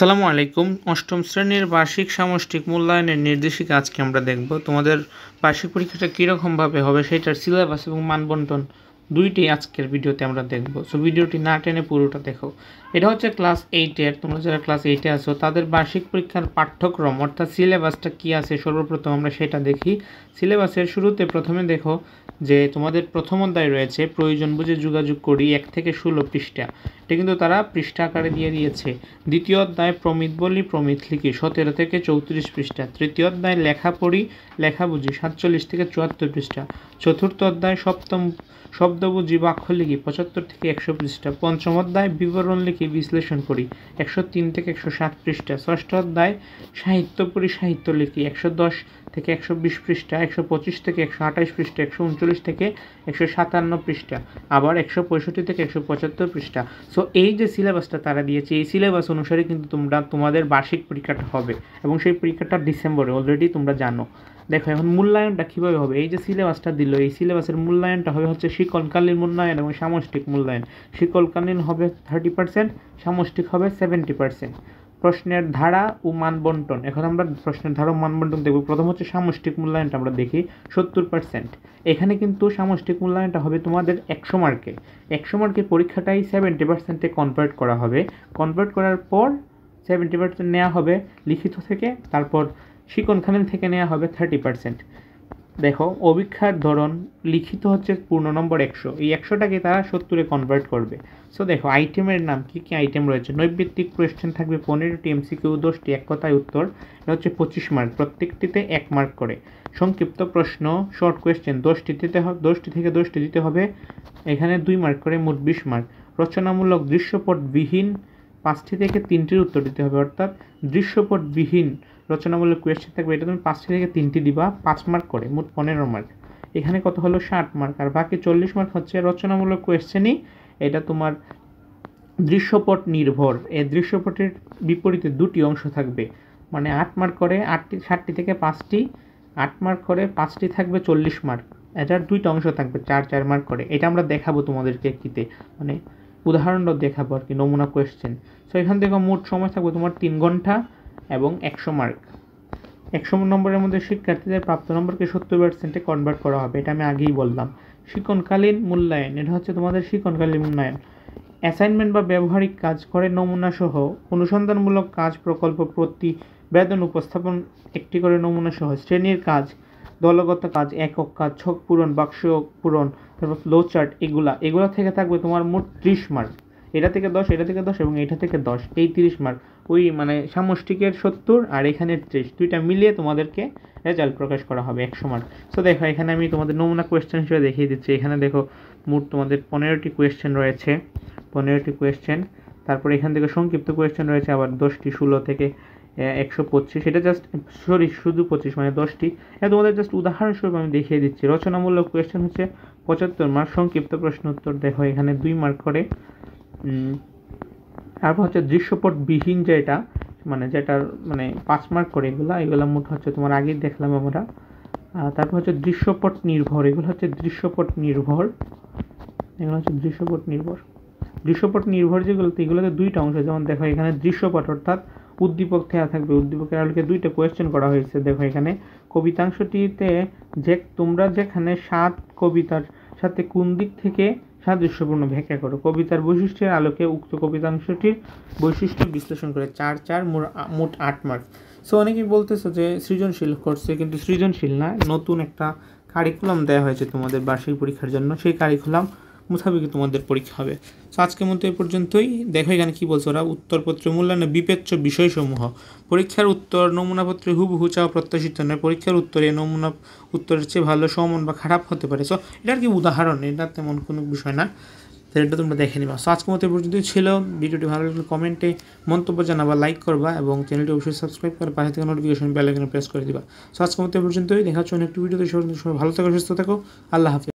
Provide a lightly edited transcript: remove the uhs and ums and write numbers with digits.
আসসালামু আলাইকুম। অষ্টম শ্রেণীর বার্ষিক সামষ্টিক মূল্যায়নের নির্দেশিকা আজকে আমরা দেখব। তোমাদের বার্ষিক পরীক্ষাটা কীরকমভাবে হবে সেটার সিলেবাস এবং মানবন্টন দুইটি আজকের ভিডিওতে আমরা দেখব। সো ভিডিওটি না টেনে পুরোটা দেখো। এটা হচ্ছে ক্লাস 8-এর, তোমরা যারা ক্লাস 8-এ আছো তাদের বার্ষিক পরীক্ষার পাঠ্যক্রম অর্থাৎ সিলেবাসটা কী আছে সর্বপ্রথম আমরা সেটা দেখি। সিলেবাসের শুরুতে প্রথমে দেখো যে তোমাদের প্রথম অধ্যায় রয়েছে প্রয়োজন বুঝে যোগাযোগ করি 1 থেকে 16 পৃষ্ঠা। এটা কিন্তু তারা পৃষ্ঠা আকারে দিয়ে দিয়েছে। দ্বিতীয় অধ্যায় প্রমিত বলি প্রমিত লিখি 17 থেকে 34 পৃষ্ঠা। তৃতীয় অধ্যায় লেখা পড়ি লেখা বুঝি 47 থেকে 74 পৃষ্ঠা। চতুর্থ অধ্যায় সপ্তম শব্দ বুঝি বাক্য লিখি 75 থেকে 100 পৃষ্ঠা। পঞ্চম অধ্যায় বিবরণ লিখি বিশ্লেষণ করি 103 থেকে 107 পৃষ্ঠা। ষষ্ঠ অধ্যায় সাহিত্য পড়ি সাহিত্য লিখি 110 থেকে 120 পৃষ্ঠা। 125 থেকে 128 পৃষ্ঠা। 139 থেকে 157 পৃষ্ঠা। আবার 165 থেকে 175 পৃষ্ঠা। সো এই যে সিলেবাসটা তারা দিয়েছে এই সিলেবাস অনুসারে কিন্তু তোমাদের বার্ষিক পরীক্ষাটা হবে এবং সেই পরীক্ষাটা ডিসেম্বরে অলরেডি তোমরা জানো। দেখো এখন মূল্যায়নটা কীভাবে হবে, এই যে সিলেবাসটা দিল এই সিলেবাসের মূল্যায়নটা হবে হচ্ছে শিক্ষণকালীন মূল্যায়ন এবং সামষ্টিক মূল্যায়ন। শিক্ষণকালীন হবে 30%, সামষ্টিক হবে 70%। প্রশ্নের ধারা ও মানবন্টন, এখন আমরা প্রশ্নের ধারা ও মানবন্টন দেখব। প্রথম হচ্ছে সামষ্টিক মূল্যায়নটা আমরা দেখি 70%। এখানে কিন্তু সামষ্টিক মূল্যায়নটা হবে তোমাদের 100 মার্কে। 100 মার্কের পরীক্ষাটাই 70%-এ কনভার্ট করা হবে। কনভার্ট করার পর 70% নেওয়া হবে লিখিত থেকে, তারপর শিক্ষণকালীন থেকে নেওয়া হবে 30%। দেখো অভিক্ষার ধরন লিখিত হচ্ছে পূর্ণ নম্বর 100, এই 100টাকে তারা 70-এ কনভার্ট করবে। সো দেখো আইটেমের নাম কী কী আইটেম রয়েছে। নৈর্ব্যক্তিক কোয়েশ্চেন থাকবে 15টি, MCQ 10টি, এক কথায় উত্তর, এটা হচ্ছে 25 মার্ক, প্রত্যেকটিতে 1 মার্ক করে। সংক্ষিপ্ত প্রশ্ন শর্ট কোয়েশ্চেন 10টি থেকে 10টি দিতে হবে, এখানে 2 মার্ক করে, মোট 20 মার্ক। রচনামূলক দৃশ্যপটবিহীন 5টি থেকে 3টির উত্তর দিতে হবে, অর্থাৎ দৃশ্যপটবিহীন রচনামূলক কোয়েশ্চেন থাকবে, এটা তুমি 5টি থেকে 3টি দিবা, 5 মার্ক করে, মোট 15 মার্ক। এখানে কত হলো 60 মার্ক, আর বাকি 40 মার্ক হচ্ছে রচনামূলক কোয়েশ্চেনই, এটা তোমার দৃশ্যপট নির্ভর। এই দৃশ্যপটের বিপরীতে 2টি অংশ থাকবে, মানে 8 মার্ক করে, 60টি থেকে 5টি 8 মার্ক করে, 5টি থাকবে 40 মার্ক। এটার 2টা অংশ থাকবে 4 মার্ক করে। এটা আমরা দেখাবো তোমাদেরকে কিতে, মানে উদাহরণটাও দেখাবো আর কি, নমুনা কোয়েশ্চেন। সো এখান থেকে মোট সময় থাকবে তোমার 3 ঘন্টা এবং 100 মার্ক। 100 নম্বরের মধ্যে শিক্ষার্থীদের প্রাপ্ত নম্বরকে 70%-এ কনভার্ট করা হবে, এটা আমি আগেই বললাম। শিক্ষণকালীন মূল্যায়ন, এটা হচ্ছে তোমাদের শিক্ষণকালীন মূল্যায়ন। অ্যাসাইনমেন্ট বা ব্যবহারিক কাজ করে নমুনা সহ অনুসন্ধানমূলক কাজ, প্রকল্প, প্রতিবেদন উপস্থাপন, একটি করে নমুনা সহ। শ্রেণীর কাজ, দলগত কাজ, একক কাজ, ছক পূরণ, বাক্স পূরণ, তারপর ফ্লো চার্ট, এগুলা থেকে থাকবে তোমার মোট 30 মার্ক। এটা থেকে 10, এটা থেকে 10 এবং এটা থেকে 10, এই 30 মার্ক। ওই মানে সামষ্টিকের 70 আর এখানে 30, দুইটা মিলিয়ে তোমাদেরকে রেজাল্ট প্রকাশ করা হবে 100 মার্ক। সো দেখো এখানে আমি তোমাদের নমুনা কোয়েশ্চেন হিসেবে দেখিয়ে দিচ্ছি। এখানে দেখো মোট তোমাদের 15টি কোয়েশ্চেন রয়েছে, 15টি কোয়েশ্চেন। তারপর এখান থেকে সংক্ষিপ্ত কোয়েশ্চেন রয়েছে আবার 10টি, 16 থেকে 125, এটা জাস্ট শুধু 25 মানে 10টি। এটা তোমাদের জাস্ট উদাহরণস্বরূপ আমি দেখিয়ে দিচ্ছি। রচনামূলক কোয়েশ্চেন হচ্ছে 75 মার্ক, সংক্ষিপ্ত প্রশ্ন উত্তর দেখো এখানে 2 মার্ক করে। তারপর হচ্ছে দৃশ্যপটবিহীন যেটা মানে 5 মার্ক করে, এগুলা মোট হচ্ছে তোমার আগেই দেখলাম আমরা। তারপর হচ্ছে দৃশ্যপট নির্ভর, এগুলো হচ্ছে দৃশ্যপট নির্ভর, দৃশ্যপট নির্ভর যেগুলোতে, এগুলোতে 2টা অংশ। যেমন দেখো এখানে দৃশ্যপট অর্থাৎ উদ্দীপক দেওয়া থাকবে, উদ্দীপকের আলোকে 2টা কোয়েশ্চেন করা হয়েছে। দেখো এখানে কবিতাংশটিতে যে তোমরা যেখানে 7 কবিতার সাথে কোন দিক থেকে সাদৃশ্যপূর্ণ ব্যাখ্যা করো, কবিতার বৈশিষ্ট্যের আলোকে উক্ত কবিতাংশটির বৈশিষ্ট্য বিশ্লেষণ করে। 4 মোট 8 মার্ক। সো অনেকেই বলতেছো যে সৃজনশীল করছে, কিন্তু সৃজনশীল না, নতুন একটা কারিকুলাম দেওয়া হয়েছে তোমাদের বার্ষিক পরীক্ষার জন্য, সেই কারিকুলাম মোতাবেক তোমাদের পরীক্ষা হবে। সো আজকের মতো এই পর্যন্তই। দেখো এখানে কি বলছে ওরা, উত্তরপত্র মূল্যায়নে বিবেচ্য বিষয়সমূহ, পরীক্ষার উত্তর নমুনাপত্রে হুবহু চাওয়া প্রত্যাশিত নয়, পরীক্ষার উত্তরে নমুনা উত্তরের চেয়ে ভালো, সমান বা খারাপ হতে পারে। সো এটার কি উদাহরণ, এটা তেমন কোনো বিষয় না, তো এটা তোমরা দেখে নিবা। সো আজকের মতো এই পর্যন্তই ছিল। ভিডিওটি ভালো লাগলে কমেন্টে মন্তব্য জানাবা, লাইক করবা এবং চ্যানেলটি অবশ্যই সাবস্ক্রাইব করে পাশে থেকে নোটিফিকেশন বেল আইকনে প্রেস করে দিবা। সো আজকের মতো এই পর্যন্তই, দেখা হচ্ছে অনেক ভিডিওতে। সবাই ভালো থাকো, সুস্থ থাকো, আল্লাহ হাফেজ।